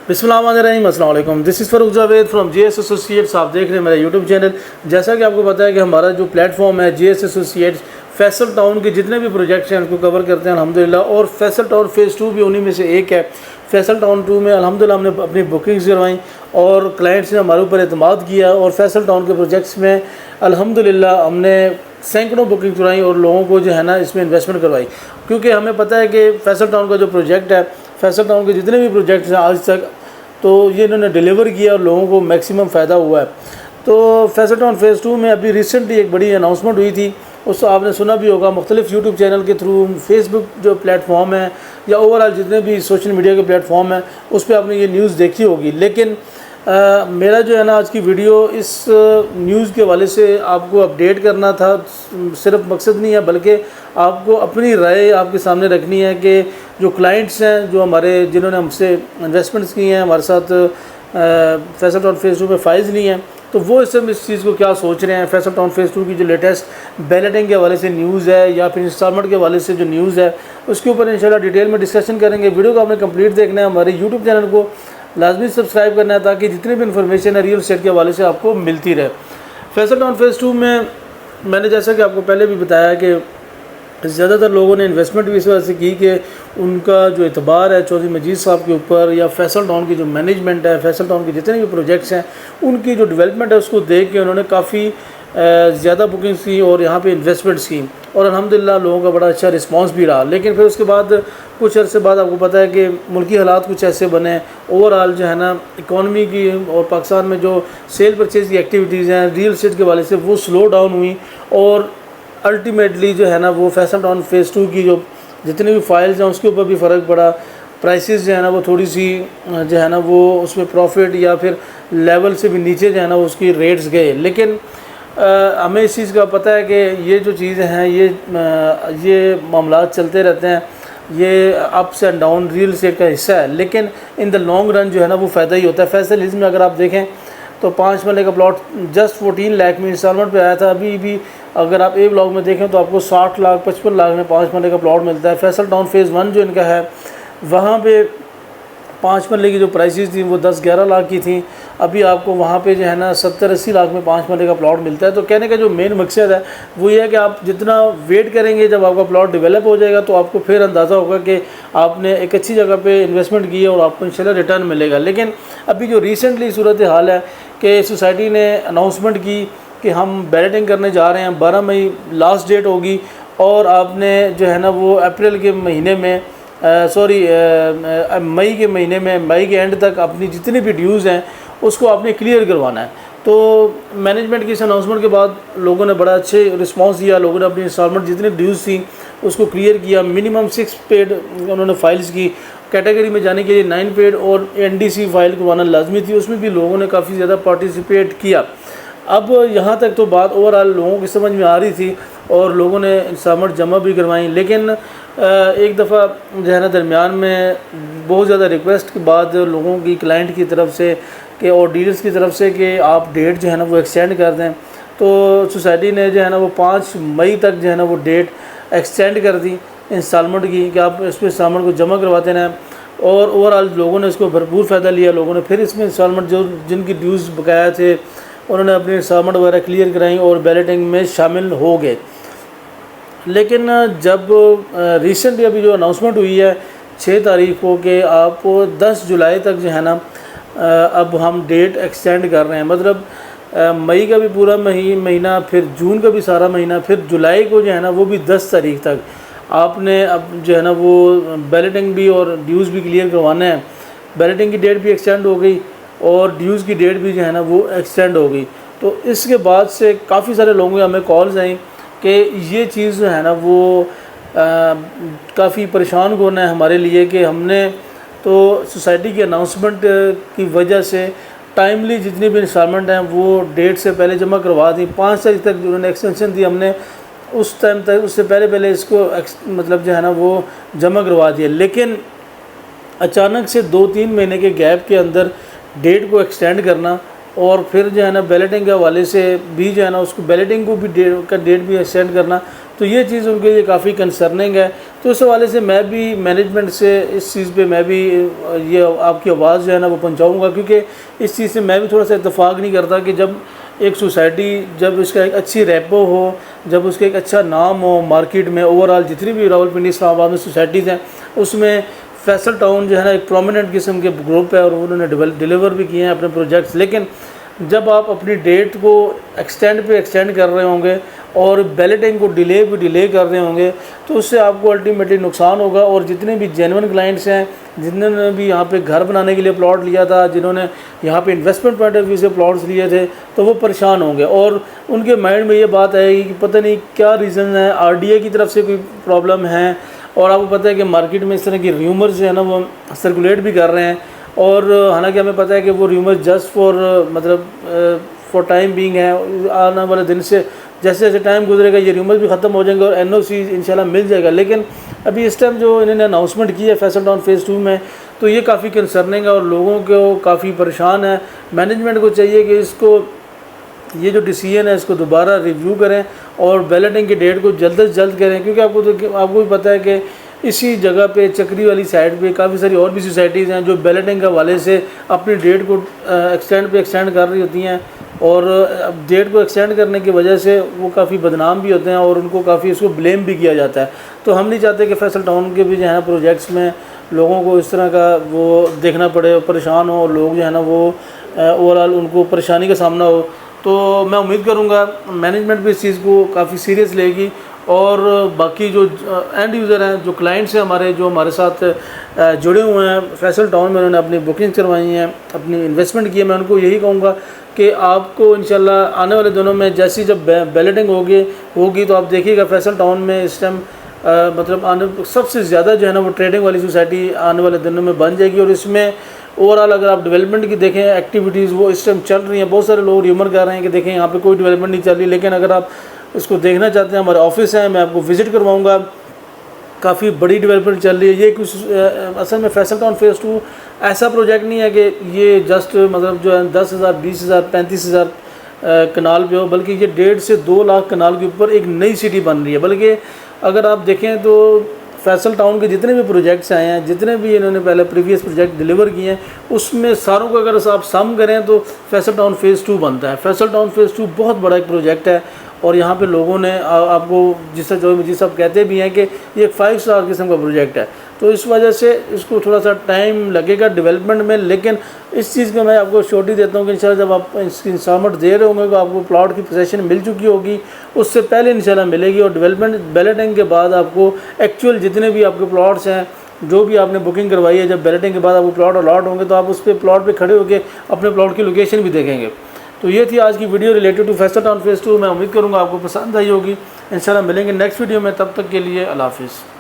बिस्मिल्लाहिर्रहमानिर्रहीम, अस्सलाम वालेकुम। This is Farooq Javed from GS associates. आप देख रहे हैं मेरा यूट्यूब चैनल। जैसा कि आपको पता है कि हमारा जो प्लेटफॉर्म है जीएस एसोसिएट्स, फैसल टाउन के जितने भी प्रोजेक्ट्स हैं उनको कवर करते हैं अल्हम्दुलिल्लाह। और फैसल टाउन फ़ेज़ 2 भी उन्हीं में से एक है। फैसल टाउन 2 में अल्हम्दुलिल्लाह हमने अपनी बुकिंग्स करवाई और क्लाइंट्स ने हमारे ऊपर एतमाद किया और फैसल टाउन के प्रोजेक्ट्स में अल्हम्दुलिल्लाह हमने सैकड़ों बुकिंग करवाई और लोगों को जो है ना इसमें इन्वेस्टमेंट करवाई, क्योंकि हमें पता है कि फैसल टाउन का जो प्रोजेक्ट है, फैसल टाउन के जितने भी प्रोजेक्ट्स हैं आज तक तो ये इन्होंने डिलीवर किया और लोगों को मैक्सिमम फ़ायदा हुआ है। तो फैसल टाउन फ़ेज़ 2 में अभी रिसेंटली एक बड़ी अनाउंसमेंट हुई थी, उसको आपने सुना भी होगा मुख्तलिफ यूट्यूब चैनल के थ्रू, फेसबुक जो प्लेटफॉर्म है या ओवरऑल जितने भी सोशल मीडिया के प्लेटफॉर्म हैं उस पर आपने ये न्यूज़ देखी होगी। लेकिन मेरा जो है ना आज की वीडियो इस न्यूज़ के हवाले से आपको अपडेट करना था। सिर्फ मकसद नहीं है बल्कि आपको अपनी राय आपके सामने रखनी है कि जो क्लाइंट्स हैं जो हमारे जिन्होंने हमसे इन्वेस्टमेंट्स की हैं, हमारे साथ फैसल टाउन फ़ेज़ 2 में फ़ाइज़ नहीं हैं, तो वो इस चीज़ को क्या सोच रहे हैं। फैसल टाउन फ़ेज़ 2 की जो लेटेस्ट बैलेटिंग के हवाले से न्यूज़ है या फिर इंस्टॉलमेंट के हवाले से जो न्यूज़ है उसके ऊपर इंशाल्लाह डिटेल में डिस्कशन करेंगे। वीडियो को आपने कंप्लीट देखना है, हमारे यूट्यूब चैनल को लाजमी सब्सक्राइब करना है ताकि जितनी भी इन्फॉर्मेशन है रियल एस्टेट के हवाले से आपको मिलती रहे। फैसल टाउन फ़ेज़ 2 में मैंने जैसा कि आपको पहले भी बताया कि ज़्यादातर लोगों ने इन्वेस्टमेंट भी इस वजह से की कि उनका जो एतबार है चौधरी मजीद साहब के ऊपर या फैसल टाउन की जो मैनेजमेंट है, फैसल टाउन के जितने भी प्रोजेक्ट्स हैं उनकी जो डेवलपमेंट है उसको देख के उन्होंने काफ़ी ज़्यादा बुकिंग्स की और यहाँ पे इन्वेस्टमेंट्स की और अल्हम्दुलिल्लाह लोगों का बड़ा अच्छा रिस्पांस भी रहा। लेकिन फिर उसके बाद कुछ अरसे बाद आपको पता है कि मुल्की हालात कुछ ऐसे बने, ओवरऑल जो है ना इकॉनमी की और पाकिस्तान में जो सेल परचेज़ की एक्टिविटीज़ हैं रियल एस्टेट के हवाले से वो स्लो डाउन हुई और अल्टीमेटली जो है ना वो फैसल टाउन फ़ेज़ 2 की जो जितनी भी फाइल्स हैं उसके ऊपर भी फ़र्क पड़ा। प्राइसेस जो है ना वो थोड़ी सी जो है ना वो उसमें प्रॉफिट या फिर लेवल से भी नीचे जो है ना उसकी रेट्स गए। लेकिन हमें इस चीज़ का पता है कि ये जो चीज़ें हैं ये मामलात चलते रहते हैं, ये ups and down real estate का हिस्सा है। लेकिन इन द लॉन्ग रन जो है ना वो फ़ायदा ही होता है। फैसल हिल्स में अगर आप देखें तो 5 मरले का प्लॉट जस्ट 14 लाख में इंस्टॉलमेंट पे आया था। अभी भी अगर आप ए ब्लॉक में देखें तो आपको 60 लाख 55 लाख में 5 मरले का प्लॉट मिलता है। फैसल टाउन फ़ेज़ 1 जो इनका है वहाँ पे 5 मरले की जो प्राइसेस थी वो 10-11 लाख की थी। अभी आपको वहाँ पे जो है ना 70-80 लाख में 5 मरले का प्लॉट मिलता है। तो कहने का जो मेन मकसद है वो ये है कि आप जितना वेट करेंगे जब आपका प्लॉट डेवलप हो जाएगा तो आपको फिर अंदाज़ा होगा कि आपने एक अच्छी जगह पे इन्वेस्टमेंट की है और आपको इंशाल्लाह रिटर्न मिलेगा। लेकिन अभी जो रिसेंटली सूरत हाल है कि सोसाइटी ने अनाउंसमेंट की कि हम बैलेटिंग करने जा रहे हैं, 12 मई लास्ट डेट होगी और आपने जो है ना वो अप्रैल के महीने में मई के महीने में मई के एंड तक अपनी जितनी भी ड्यूज़ हैं उसको आपने क्लियर करवाना है। तो मैनेजमेंट की इस अनाउंसमेंट के बाद लोगों ने बड़ा अच्छे रिस्पांस दिया। लोगों ने अपनी इंस्टॉलमेंट जितनी ड्यूज़ थी उसको क्लियर किया। मिनिमम 6 पेड उन्होंने फाइल्स की। कैटेगरी में जाने के लिए 9 पेड और NDC फाइल करवाना लाजमी थी, उसमें भी लोगों ने काफ़ी ज़्यादा पार्टिसिपेट किया। अब यहाँ तक तो बात ओवरऑल लोगों की समझ में आ रही थी और लोगों ने इंस्टॉलमेंट जमा भी करवाई। लेकिन एक दफ़ा जो है ना दरमियान में बहुत ज़्यादा रिक्वेस्ट के बाद लोगों की क्लाइंट की तरफ से कि और डीलर्स की तरफ से कि आप डेट जो है ना वो एक्सटेंड कर दें, तो सोसाइटी ने जो है ना वो 5 मई तक जो है ना वो डेट एक्सटेंड कर दी इंस्टॉलमेंट की कि आप इसमें इंस्टॉलमेंट को जमा करवाते रहें। और ओवरऑल लोगों ने इसको भरपूर फ़ायदा लिया। लोगों ने फिर इसमें इंस्टॉलमेंट जो जिनकी ड्यूज़ बकाया थे उन्होंने अपनी इंस्टॉलमेंट वगैरह क्लियर कराई और बैलेटिंग में शामिल हो गए। लेकिन जब रिसेंटली अभी जो अनाउंसमेंट हुई है 6 तारीख को कि आप 10 जुलाई तक जो है ना अब हम डेट एक्सटेंड कर रहे हैं, मतलब मई का भी पूरा महीना, फिर जून का भी सारा महीना, फिर जुलाई को जो है ना वो भी 10 तारीख तक आपने अब जो है ना वो बैलेटिंग भी और ड्यूज़ भी क्लियर करवाना है। बैलेटिंग की डेट भी एक्सटेंड हो गई और ड्यूज़ की डेट भी जो है ना वो एक्सटेंड हो गई। तो इसके बाद से काफ़ी सारे लोगों के हमें कॉल्स आई कि ये चीज़ जो है ना वो काफ़ी परेशान होना है हमारे लिए कि हमने तो सोसाइटी की अनाउंसमेंट की वजह से टाइमली जितनी भी इंस्टॉलमेंट हैं वो डेट से पहले जमा करवा दी। 5 तारीख तक उन्होंने एक्सटेंशन दी, हमने उस टाइम तक उससे पहले इसको मतलब जो है ना वो जमा करवा दिया। लेकिन अचानक से 2-3 महीने के गैप के अंदर डेट को एक्सटेंड करना और फिर जो है ना बैलेटिंग के हवाले से भी जो है ना उसको बैलेटिंग को भी डेट भी एक्सटेंड करना, तो ये चीज़ उनके लिए काफ़ी कंसर्निंग है। तो इस हवाले से मैं भी मैनेजमेंट से इस चीज़ पे मैं भी ये आपकी आवाज़ जो है ना वो पहुंचाऊंगा, क्योंकि इस चीज़ से मैं भी थोड़ा सा इत्तेफाक नहीं करता कि जब एक सोसाइटी, जब इसका एक अच्छी रेपो हो, जब उसका एक अच्छा नाम हो मार्केट में, ओवरऑल जितनी भी रावलपिंडी इस्लामाबाद में सोसाइटीज़ हैं उसमें फैसल टाउन जो है ना एक प्रोमिनेंट किस्म के ग्रुप है और उन्होंने डिलीवर भी किए हैं अपने प्रोजेक्ट्स। लेकिन जब आप अपनी डेट को एक्सटेंड कर रहे होंगे और बैलेटिंग को डिले कर रहे होंगे तो उससे आपको अल्टीमेटली नुकसान होगा। और जितने भी जेन्युइन क्लाइंट्स हैं, जिन्होंने भी यहाँ पे घर बनाने के लिए प्लॉट लिया था, जिन्होंने यहाँ पे इन्वेस्टमेंट पॉइंट ऑफ व्यू से प्लॉट्स लिए थे, तो वो परेशान होंगे और उनके माइंड में ये बात आएगी कि पता नहीं क्या रीज़न है, RDA की तरफ से कोई प्रॉब्लम है। और आपको पता है कि मार्केट में इस तरह की र्यूमर्स जो है ना वो सर्कुलेट भी कर रहे हैं, और हालांकि हमें पता है कि वो rumour just for time being है। आने वाले दिन से जैसे जैसे टाइम गुजरेगा ये र्यूमर भी ख़त्म हो जाएंगे और NOC इंशाल्लाह मिल जाएगा। लेकिन अभी इस टाइम जो इन्होंने अनाउंसमेंट की है फैसल टाउन फेज़ 2 में, तो ये काफ़ी कंसर्निंग है और लोगों को काफ़ी परेशान है। मैनेजमेंट को चाहिए कि इसको, ये जो डिसीजन है इसको दोबारा रिव्यू करें और बैलेटिंग की डेट को जल्द से जल्द करें, क्योंकि आपको भी पता है कि इसी जगह पे चक्री वाली साइड पे काफ़ी सारी और भी सोसाइटीज़ हैं जो बैलेटिंग के हवाले से अपनी डेट को एक्सटेंड कर रही होती हैं, और डेट को एक्सटेंड करने की वजह से वो काफ़ी बदनाम भी होते हैं और उनको काफ़ी इसको ब्लेम भी किया जाता है। तो हम नहीं चाहते कि फैसल टाउन के भी जो है ना प्रोजेक्ट्स में लोगों को इस तरह का वो देखना पड़े, परेशान हो और लोग जो है ना वो ओवरऑल उनको परेशानी का सामना हो। तो मैं उम्मीद करूँगा मैनेजमेंट भी इस चीज़ को काफ़ी सीरियस लेगी और बाकी जो एंड यूज़र हैं, जो क्लाइंट्स हैं हमारे, जो हमारे साथ जुड़े हुए हैं फैसल टाउन में, उन्होंने अपनी बुकिंग करवाई हैं, अपनी इन्वेस्टमेंट की है, मैं उनको यही कहूँगा कि आपको इंशाल्लाह आने वाले दिनों में जैसी जब बैलेटिंग होगी तो आप देखिएगा फैसल टाउन में इस टाइम मतलब आने सबसे ज़्यादा जो है ना वो ट्रेडिंग वाली सोसाइटी आने वाले दिनों में बन जाएगी। और इसमें ओवरऑल अगर आप डेवलपमेंट की देखें एक्टिविटीज़ वो इस टाइम चल रही हैं। बहुत सारे लोग र्यूमर कर रहे हैं कि देखें यहाँ पे कोई डेवलपमेंट नहीं चल रही, लेकिन अगर आप इसको देखना चाहते हैं हमारे ऑफिस हैं, मैं आपको विज़िट करवाऊँगा, काफ़ी बड़ी डेवलपमेंट चल रही है। ये कुछ असल में फैसल टाउन फेज़ 2 ऐसा प्रोजेक्ट नहीं है कि ये जस्ट मतलब जो है 10,000, 20,000, 35,000 कनाल पे हो, बल्कि ये 1.5 से 2 लाख कनाल के ऊपर एक नई सिटी बन रही है। बल्कि अगर आप देखें तो फैसल टाउन के जितने भी प्रोजेक्ट्स आए हैं, जितने भी इन्होंने पहले प्रीवियस प्रोजेक्ट डिलीवर किए हैं, उसमें सारों को अगर आप सम करें तो फैसल टाउन फेज़ 2 बनता है। फैसल टाउन फेज़ 2 बहुत बड़ा एक प्रोजेक्ट है और यहाँ पे लोगों ने आपको जिस सब कहते भी हैं कि ये एक 5 स्टार किस्म का प्रोजेक्ट है। तो इस वजह से इसको थोड़ा सा टाइम लगेगा डेवलपमेंट में, लेकिन इस चीज़ का मैं आपको श्योरिटी देता हूँ कि इंशाल्लाह जब आप इसकी इंस्टॉलमेंट दे रहे होंगे तो आपको प्लॉट की पोजीशन मिल चुकी होगी, उससे पहले इंशाल्लाह मिलेगी। और डेवलपमेंट बैलेटिंग के बाद आपको एक्चुअल जितने भी आपके प्लॉट्स हैं, जो भी आपने बुकिंग करवाई है, जब बैलेटिंग के बाद आपको प्लॉट अलॉट होंगे तो आप उस पर प्लॉट पर खड़े होकर अपने प्लॉट की लोकेशन भी देखेंगे। तो ये थी आज की video related to Faisal Town phase 2। मैं उम्मीद करूँगा आपको पसंद आई होगी। इंशाल्लाह मिलेंगे नेक्स्ट वीडियो में, तब तक के लिए अल्लाह हाफ़िज़।